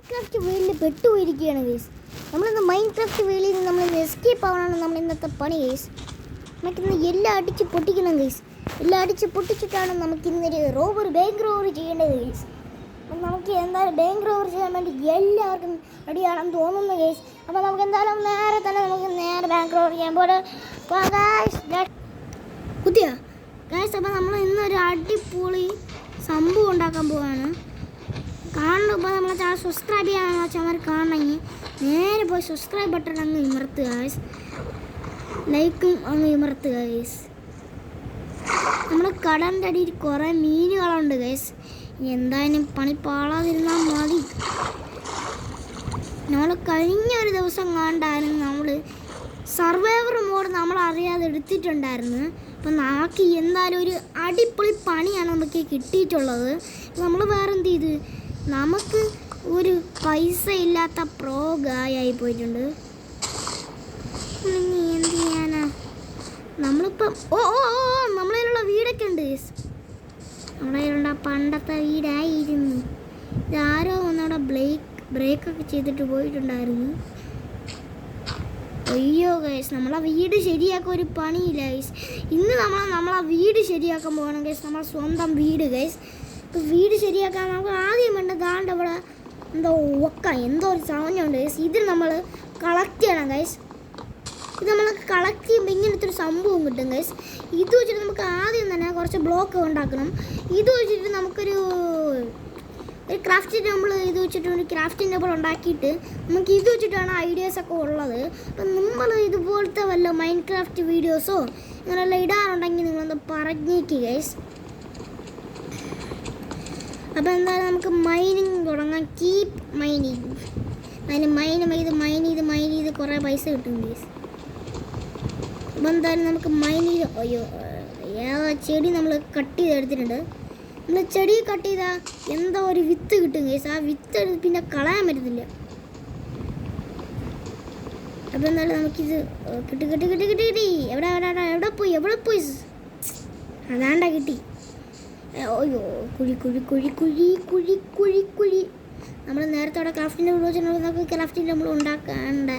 Minecraft വേൾഡിൽ പെട്ടുപോയിരിക്കുകയാണ് guys. നമ്മളിന്ന് Minecraft വേൾഡിൽ നിന്ന് നമ്മൾ എസ്കേപ്പ് ആവാനാണ് നമ്മൾ ഇന്നത്തെ പണി ഗൈസ്. നമുക്കിന്ന് എല്ലാം അടിച്ച് പൊട്ടിക്കണം ഗൈസ്. എല്ലാം അടിച്ച് പൊട്ടിച്ചിട്ടാണ് നമുക്കിന്നൊരു ബാങ്ക് റോബറി ചെയ്യേണ്ടത് ഗൈസ്. അപ്പം നമുക്ക് എന്തായാലും ബാങ്ക് റോബറി ചെയ്യാൻ വേണ്ടി എല്ലാവർക്കും റെഡിയാണെന്ന് തോന്നുന്നു ഗൈസ്. അപ്പോൾ നമുക്ക് എന്തായാലും നേരെ ബാങ്ക് റോബറി ചെയ്യാൻ പോലെ കുത്തിയ ഗൈസ്. അപ്പോൾ നമ്മൾ ഇന്നൊരു അടിപൊളി സംഭവം ഉണ്ടാക്കാൻ പോവാണ്. കാണുമ്പോൾ നമ്മളെ ചാനൽ സബ്സ്ക്രൈബ് ചെയ്യാമെന്ന് വെച്ചാൽ അവർ കാണണമെങ്കിൽ നേരെ പോയി സബ്സ്ക്രൈബ് ബട്ടൺ അങ്ങ് വിമർത്തുക ഗൈസ്. ലൈക്കും അങ്ങ് വിമർത്തുക ഗൈസ്. നമ്മൾ കടലിൻ്റെ അടിയിൽ കുറേ മീനുകളുണ്ട് ഗൈസ്. ഇനി എന്തായാലും പണി പാളാതിരുന്നാൽ മതി. നമ്മൾ കഴിഞ്ഞ ഒരു ദിവസം കണ്ടായിരുന്നു നമ്മൾ സർവൈവർ മോഡ് നമ്മൾ അറിയാതെ എടുത്തിട്ടുണ്ടായിരുന്നു. അപ്പം നമുക്ക് എന്തായാലും ഒരു അടിപൊളി പണിയാണ് നമുക്ക് കിട്ടിയിട്ടുള്ളത്. നമ്മൾ വേറെ എന്ത് ചെയ്ത് നമുക്ക് ഒരു പൈസ ഇല്ലാത്ത പ്രോ ഗായായി പോയിട്ടുണ്ട്. ഇനി എന്ത് ചെയ്യാനാ? നമ്മളിപ്പം നമ്മളതിലുള്ള വീടൊക്കെ ഉണ്ട്. നമ്മളതിലുള്ള പണ്ടത്തെ വീടായിരുന്നു. ഇതാരോ ഒന്നവിടെ ബ്രേക്കൊക്കെ ചെയ്തിട്ട് പോയിട്ടുണ്ടായിരുന്നു. അയ്യോ ഗൈസ്, നമ്മളാ വീട് ശരിയാക്കാൻ ഒരു പണിയില്ല ഗൈസ്. ഇന്ന് നമ്മളാ വീട് ശരിയാക്കാൻ പോകണം ഗൈസ്. നമ്മളെ സ്വന്തം വീട് ഗൈസ്. ഇപ്പോൾ വീട് ശരിയാക്കാൻ നമുക്ക് ആദ്യം വേണ്ട ദാണ്ട് അവിടെ എന്തോ ഒരു സാധനമുണ്ട് ഗൈസ്. ഇതിൽ നമ്മൾ കളക്ട് ചെയ്യണം ഗൈസ്. ഇത് നമ്മൾ കളക്ട് ചെയ്യുമ്പോൾ ഇങ്ങനത്തെ ഒരു സംഭവം കിട്ടും ഗൈസ്. ഇത് വെച്ചിട്ട് നമുക്ക് ആദ്യം തന്നെ കുറച്ച് ബ്ലോക്ക് ഉണ്ടാക്കണം. ഇത് വെച്ചിട്ട് നമുക്കൊരു ക്രാഫ്റ്റിംഗ് ടേബിൾ ഒരു ക്രാഫ്റ്റിംഗ് ടേബിൾ ഉണ്ടാക്കിയിട്ട് നമുക്ക് ഇത് വെച്ചിട്ടാണ് ഐഡിയാസൊക്കെ ഉള്ളത്. അപ്പം നമ്മൾ ഇതുപോലത്തെ വല്ല മൈൻക്രാഫ്റ്റ് വീഡിയോസോ ഇങ്ങനെല്ലാം ഇടാറുണ്ടെങ്കിൽ നിങ്ങളൊന്ന് പറഞ്ഞേക്ക് ഗൈസ്. അപ്പോൾ എന്തായാലും നമുക്ക് മൈനിങ് തുടങ്ങാം. Keep mining. അതിന് മൈൻ ചെയ്ത് കുറേ പൈസ കിട്ടും ഗൈസ്. അപ്പോൾ എന്തായാലും നമുക്ക് മൈൻ ചെയ്ത് ചെടി നമ്മൾ കട്ട് ചെയ്തെടുത്തിട്ടുണ്ട്. നമ്മൾ ചെടി കട്ട് ചെയ്താൽ എന്താ ഒരു വിത്ത് കിട്ടും ഗൈസ്. ആ വിത്ത് പിന്നെ കളയാൻ പറ്റത്തില്ല. അപ്പോൾ എന്തായാലും നമുക്കിത് കിട്ടി. എവിടെ പോയി അതാണ്ടാ കിട്ടി. അയ്യോ കുഴി. നമ്മൾ നേരത്തെ അവിടെ ക്രാഫ്റ്റിൻ്റെ വിളിച്ചിട്ടുണ്ടെങ്കിൽ നമുക്ക് ക്രാഫ്റ്റിൻ്റെ നമ്മൾ ഉണ്ടാക്കേണ്ട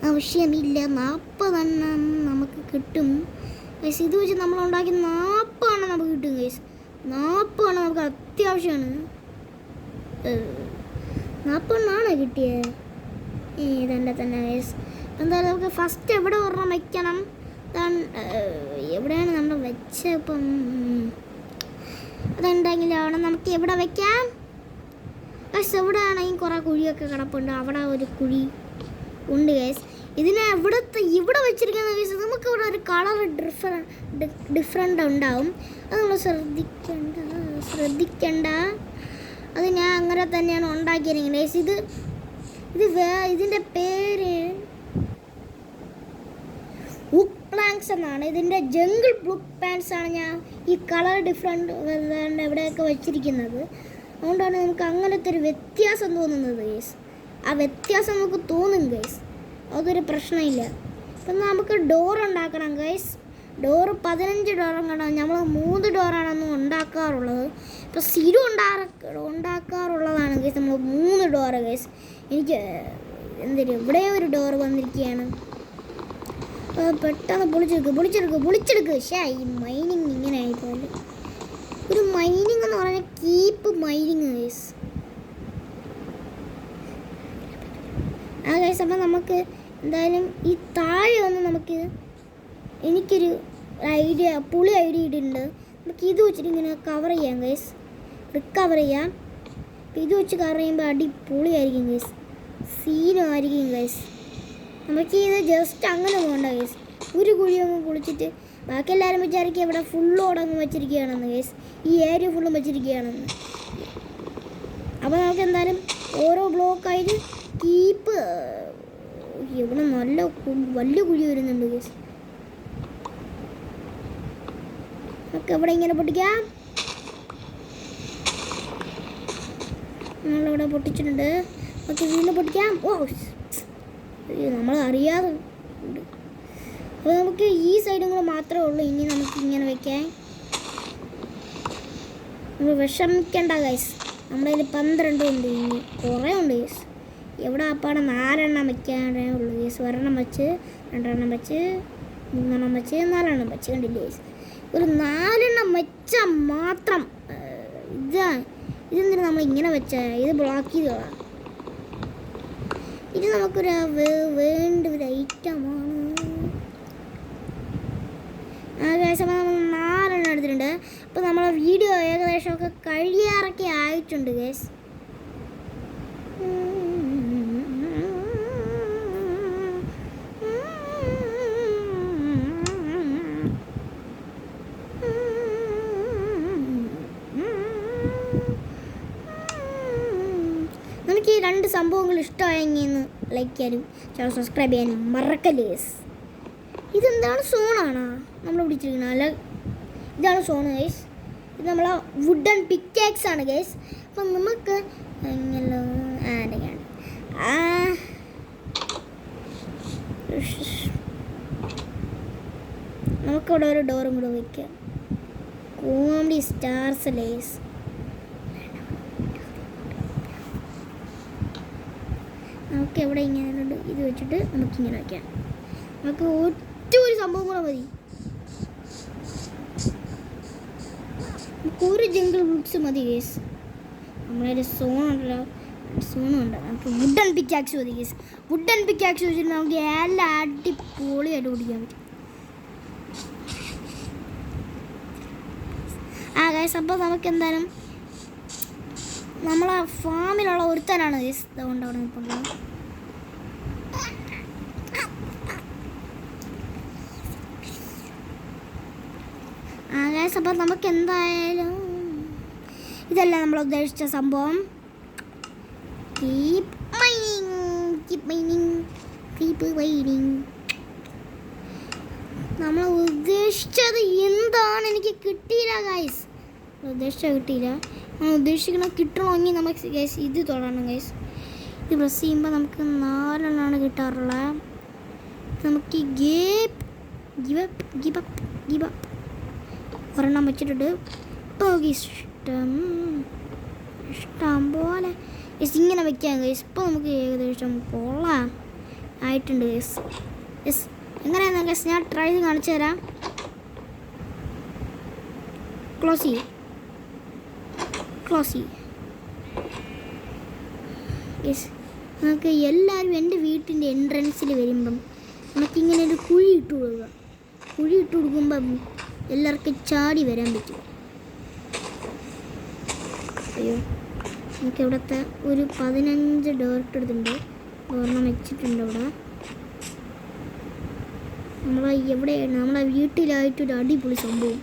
ആവശ്യമില്ല. 40 നമുക്ക് കിട്ടും ഗൈസ്. ഇത് വെച്ച് നമ്മൾ ഉണ്ടാക്കി 40 നമുക്ക് കിട്ടും ഗൈസ്. 40 നമുക്ക് അത്യാവശ്യമാണ്. 40 കിട്ടിയത് ഇതെൻ്റെ തന്നെ ഗൈസ്. എന്തായാലും നമുക്ക് ഫസ്റ്റ് എവിടെ ഒരെണ്ണം വയ്ക്കണം. എവിടെയാണ് നമ്മൾ വെച്ചപ്പം അതുണ്ടെങ്കിൽ അവിടെ നമുക്ക് എവിടെ വയ്ക്കാം ഗൈസ്. എവിടെയാണെങ്കിൽ കുറേ കുഴിയൊക്കെ കിടപ്പുണ്ട്. അവിടെ ഒരു കുഴി ഉണ്ട് ഗൈസ്. ഇതിനെ ഇവിടെ വെച്ചിരിക്കുന്ന ഗൈസ് നമുക്ക് ഇവിടെ ഒരു കളർ ഡിഫറെൻ്റ് ഉണ്ടാവും. അത് നമ്മൾ ശ്രദ്ധിക്കണ്ട. അത് ഞാൻ അങ്ങനെ തന്നെയാണ് ഉണ്ടാക്കിയിരിക്കുന്നത് ഗൈസ്. ഇതിൻ്റെ പേര് വുഡ് പ്ലാങ്ക്സ് എന്നാണ്. ഇതിൻ്റെ ജംഗിൾ വുഡ് പ്ലാങ്ക്സ് ആണ് ഞാൻ ഈ കളർ ഡിഫറെൻ്റ് എവിടെയൊക്കെ വെച്ചിരിക്കുന്നത്. അതുകൊണ്ടാണ് നമുക്ക് അങ്ങനത്തെ ഒരു വ്യത്യാസം തോന്നുന്നത് ഗൈസ്. ആ വ്യത്യാസം നമുക്ക് തോന്നും ഗൈസ്. അതൊരു പ്രശ്നമില്ല. അപ്പം നമുക്ക് ഡോർ ഉണ്ടാക്കണം ഗൈസ്. ഡോറ് 15 ഡോറും കാണാം. നമ്മൾ 3 ഡോറാണ് ഉണ്ടാക്കാറുള്ളത്. ഇപ്പോൾ സ്ഥിരം ഉണ്ടാക്കാറുള്ളതാണ് ഗൈസ് നമ്മൾ 3 ഡോറ് ഗൈസ്. എനിക്ക് ഇവിടെ ഒരു ഡോറ് വന്നിരിക്കുകയാണ്. പെട്ടെന്ന് പൊളിച്ചെടുക്കുക. ഈ മൈനിങ് ഇങ്ങനെ ആയിപ്പോലെ. ഒരു മൈനിങ് എന്ന് പറഞ്ഞാൽ കീപ്പ് മൈനിങ് ഗൈസ്. ആ ഗൈസ്, അപ്പം നമുക്ക് എന്തായാലും ഈ താഴെ വന്ന് എനിക്കൊരു പുളി ഐഡിയ ഇട്ടിട്ടുണ്ട്. നമുക്ക് ഇത് വെച്ചിട്ട് ഇങ്ങനെ കവർ ചെയ്യാം ഗൈസ്. റിക്കവർ ചെയ്യാം. അപ്പം ഇത് വെച്ച് കവർ ചെയ്യുമ്പോൾ അടിപൊളിയായിരിക്കും ഗൈസ്. സീനുമായിരിക്കും ഗൈസ്. നമുക്ക് ഇത് ജസ്റ്റ് അങ്ങനെ പോകണ്ട ഗൈസ്. ഒരു കുഴി അങ്ങ് കുളിച്ചിട്ട് ബാക്കി എല്ലാവരും വിചാരിക്കുക ഇവിടെ ഫുള്ളോടങ്ങ് വെച്ചിരിക്കുകയാണെന്ന് ഗൈസ്. ഈ ഏരിയ ഫുള്ളും വെച്ചിരിക്കുകയാണെന്ന്. അപ്പോൾ നമുക്ക് എന്തായാലും ഓരോ ബ്ലോക്കായിട്ട് കീപ്പ്. ഇവിടെ വലിയ കുഴി വരുന്നുണ്ട് ഗൈസ്. നമുക്ക് ഇവിടെ ഇങ്ങനെ പൊട്ടിക്കാം. നമ്മളിവിടെ പൊട്ടിച്ചിട്ടുണ്ട്. നമുക്ക് വീണ്ടും പൊട്ടിക്കാം. നമ്മൾ അറിയാതെ ഉണ്ട്. അപ്പോൾ നമുക്ക് ഈ സൈഡും കൂടെ മാത്രമേ ഉള്ളൂ. ഇനി നമുക്ക് ഇങ്ങനെ വെക്കാം. നമ്മൾ വിഷമിക്കണ്ട ഗൈസ്. നമ്മുടെ കയ്യിൽ 12 ഉണ്ട്. ഇനി കുറേ ഉണ്ട് ഗേസ്. എവിടെ അപ്പാടെ 4 വയ്ക്കാനേ ഉള്ളൂ ഗേസ്. 1 വെച്ച് 2 വെച്ച് 3 വെച്ച് 4 വെച്ച് കണ്ടില്ലേ ഗേസ്. ഒരു 4 വെച്ചാൽ മാത്രം ഇതെന്തിനാ നമ്മൾ ഇങ്ങനെ വെച്ചാൽ ഇത് ബ്ലോക്ക് ചെയ്തോളാം. ഇത് നമുക്കൊരു വേണ്ട ഒരു ഐറ്റമാണ്. ഗൈസ് അപ്പോൾ നമ്മൾ 4 എടുത്തിട്ടുണ്ട്. അപ്പോൾ നമ്മളെ വീഡിയോ ഏകദേശമൊക്കെ കഴിയാറൊക്കെ ആയിട്ടുണ്ട് ഗൈസ്. നമുക്ക് ഈ 2 സംഭവങ്ങൾ ഇഷ്ടമായെങ്കിൽ ലൈക്ക് ചെയ്യാനും ചാനൽ സബ്സ്ക്രൈബ് ചെയ്യാനും മറക്കല്ലേ ഗൈസ്. ഇതെന്താണ് സോണാണോ നമ്മൾ പിടിച്ചിരിക്കുന്നത്? അല്ല, ഇതാണ് സോണ് ഗൈസ്. ഇത് നമ്മളെ വുഡൻ പിക്കാക്സ് ആണ് ഗൈസ്. അപ്പം നമുക്ക് നമുക്കിവിടെ ഒരു ഡോറും കൂടെ വയ്ക്കാം. Comedy stars guys. നമുക്ക് എവിടെ ഇങ്ങനെ ഇത് വെച്ചിട്ട് നമുക്കിങ്ങനെ വയ്ക്കാം. നമുക്ക് ഒറ്റ ഒരു സംഭവം കൂടെ മതി. ഒരു ജംഗിൾ ബുക്സ് മതി ഗേസ്. നമ്മളൊരു സോണുണ്ടല്ലോ, സോണുണ്ട്. നമുക്ക് വുഡൻ പിക്കാക്സ് മതി ഗേസ്. വുഡൻ പിക്കാക്സ് വെച്ചിട്ട് നമുക്ക് എല്ലാം അടിപൊളിയായിട്ട് ഓടിക്കാൻ പറ്റും. ഗേസ് അപ്പോൾ നമുക്ക് എന്തായാലും നമ്മളെ ഫാമിലുള്ള ഒരുത്തനാണ് ഗേസ്. അതുകൊണ്ട് അവിടെ നിൽപ്പുള്ളത്. ഗൈസ് അപ്പോൾ നമുക്ക് എന്തായാലും ഇതല്ല നമ്മൾ ഉദ്ദേശിച്ച സംഭവം. Keep mining. നമ്മൾ ഉദ്ദേശിച്ചത് എന്താണ് എനിക്ക് കിട്ടിയില്ല ഗൈസ്. ഉദ്ദേശിച്ചത് കിട്ടിയില്ല. നമ്മൾ ഉദ്ദേശിക്കണ കിട്ടണമെങ്കിൽ നമുക്ക് ഗൈസ് ഇത് തൊടണം ഗൈസ്. ഇത് പ്രസ് ചെയ്യുമ്പോൾ നമുക്ക് 4 കിട്ടാറുള്ളത്. നമുക്ക് ഗിവ് അപ്പ് ഒരെണ്ണം വെച്ചിട്ടുണ്ട്. ഇപ്പോൾ ഇഷ്ടം പോലെ ഗൈസ് ഇങ്ങനെ വെക്കാം ഗൈസ്. ഇപ്പോൾ നമുക്ക് ഏകദേശം കൊള്ളാം ആയിട്ടുണ്ട് ഗൈസ്. യെസ്, എങ്ങനെയാണെന്ന് ഗൈസ് ഞാൻ ട്രൈ ചെയ്ത് കാണിച്ചു തരാം. ക്ലോസ് ചെയ്യും യെസ്. നമുക്ക് എല്ലാവരും എൻ്റെ വീട്ടിൻ്റെ എൻട്രൻസിൽ വരുമ്പം നമുക്കിങ്ങനെ ഒരു കുഴി ഇട്ട് കൊടുക്കുമ്പം എല്ലാവർക്കും ചാടി വരാൻ പറ്റും. അയ്യോ, നമുക്ക് ഇവിടുത്തെ ഒരു 15 ഡോർട്ട് എടുത്തിട്ടുണ്ട്. ഒരെണ്ണം വെച്ചിട്ടുണ്ട് അവിടെ. നമ്മളെ വീട്ടിലായിട്ടൊരു അടിപൊളി സംഭവം.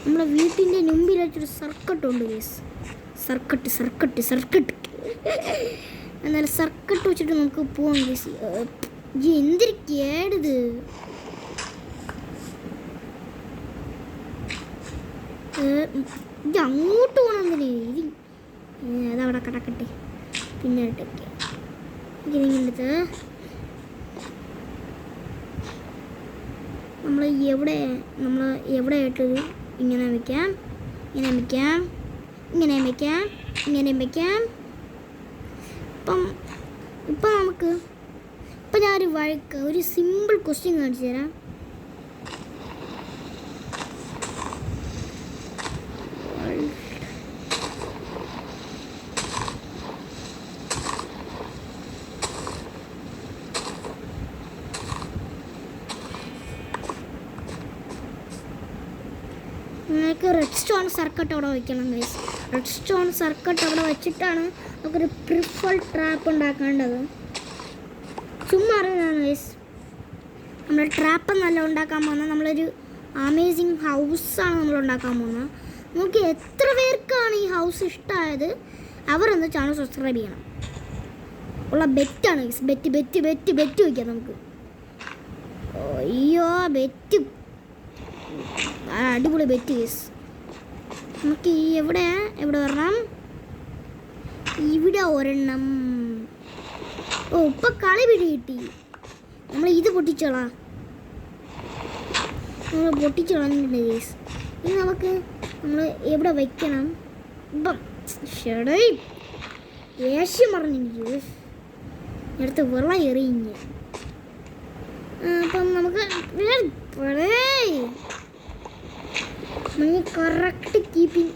നമ്മളെ വീട്ടിൻ്റെ മുമ്പിലായിട്ടൊരു സർക്കട്ടുണ്ട് ഗേസ്. സർക്കട്ട് എന്നാലും സർക്കട്ട് വെച്ചിട്ട് നമുക്ക് പോവാം ഗേസ്. എന്തൊരു കേടിത്. ഇത് അങ്ങോട്ട് പോകണമെന്നില്ലേ? അതവിടെ കിടക്കട്ടെ. പിന്നെ ഇട്ടേക്ക് ഇതിങ്ങടുത്ത് നമ്മൾ എവിടെ ആയിട്ടത് ഇങ്ങനെ വയ്ക്കാം. ഇപ്പം ഞാനൊരു ഒരു സിമ്പിൾ ക്വസ്റ്റ്യൻ കാണിച്ചു തരാം. നിങ്ങൾക്ക് റെഡ് സ്റ്റോൺ സർക്കട്ട് അവിടെ വയ്ക്കണം ഗൈസ്. റെഡ് സ്റ്റോൺ സർക്കട്ട് അവിടെ വെച്ചിട്ടാണ് നമുക്കൊരു പ്രിഫൽ ട്രാപ്പ് ഉണ്ടാക്കേണ്ടത്. ചുമ്മാ അറിയുന്നതാണ് ഗൈസ്. നമ്മൾ ട്രാപ്പ് നല്ല ഉണ്ടാക്കാൻ പോകുന്നത് നമ്മളൊരു അമേസിങ് ഹൗസാണ് നമ്മൾ ഉണ്ടാക്കാൻ പോകുന്നത്. നമുക്ക് എത്ര പേർക്കാണ് ഈ ഹൗസ് ഇഷ്ടമായത് അവരൊന്ന് ചാനൽ സബ്സ്ക്രൈബ് ചെയ്യണം. ഉള്ള ബെറ്റാണ് ഗൈസ്. ബെറ്റ് വയ്ക്കാം നമുക്ക്. അയ്യോ, ബെറ്റ് അടിപൊളി ബെറ്റ് ഗൈസ്. നമുക്ക് ഈ എവിടെ വരണം? ഇവിടെ ഒരെണ്ണം. ഇപ്പം കളി പിടി കിട്ടി. നമ്മൾ ഇത് പൊട്ടിച്ചോളാം. നമ്മൾ പൊട്ടിച്ച് കളഞ്ഞിട്ടുണ്ട് ഗൈസ്. ഇനി നമുക്ക് നമ്മൾ എവിടെ വയ്ക്കണം? ഇപ്പം ഷെടേ ദേഷ്യം പറഞ്ഞെനിക്ക് എടുത്ത് വെള്ളം എറിഞ്ഞ്. അപ്പം നമുക്ക് കറക്റ്റ് കീപ്പിങ്.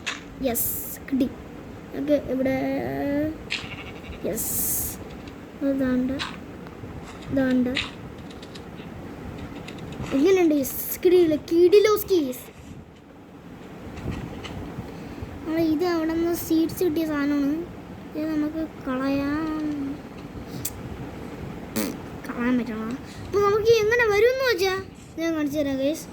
യെസ് കിട്ടി. ഓക്കെ ഇവിടെ യെസ് ഇതാണ്ട് എങ്ങനെയുണ്ട് കിടിലോസ്കീസ്. ഇത് അവിടെ നിന്ന് സീഡ്സ് കിട്ടിയ സാധനമാണ്. ഇത് നമുക്ക് കളയാൻ പറ്റണം. അപ്പോൾ നമുക്ക് എങ്ങനെ വരും എന്ന് വെച്ചാൽ ഞാൻ കാണിച്ചു തരാം ഗൈസ്.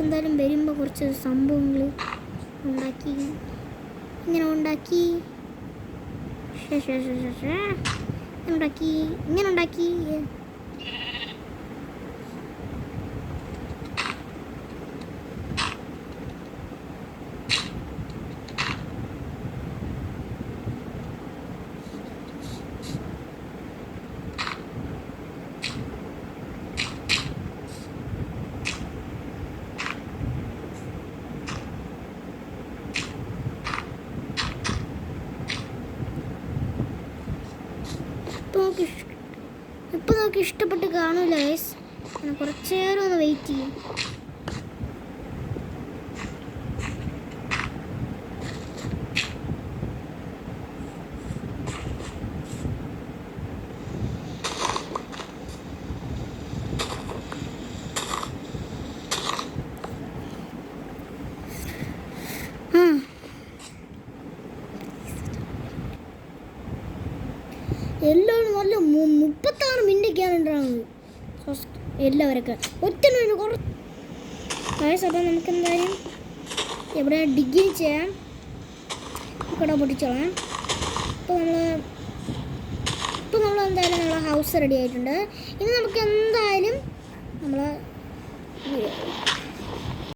എന്തായാലും വരുമ്പോൾ കുറച്ച് സംഭവങ്ങൾ ഉണ്ടാക്കി ഇങ്ങനെ ഉണ്ടാക്കി ഇങ്ങനെ ഉണ്ടാക്കി ഇപ്പം നമുക്ക് ഇഷ്ടപ്പെട്ട് കാണൂല ഗൈസ്. കുറച്ച് നേരം ഒന്ന് വെയിറ്റ് ചെയ്യും. എല്ലാവരും നല്ല 36 മിനിറ്റൊക്കെയാണ് ഉണ്ടാകുന്നത് എല്ലാവരൊക്കെ ഒറ്റ കുറച്ച്. അപ്പം നമുക്ക് എന്തായാലും എവിടെ ഡിഗ്രി ചെയ്യാം. ഇവിടെ പൊട്ടിച്ചോളാം. ഇപ്പോൾ നമ്മൾ എന്തായാലും നമ്മളെ ഹൗസ് റെഡി ആയിട്ടുണ്ട്. ഇനി നമുക്ക് എന്തായാലും നമ്മൾ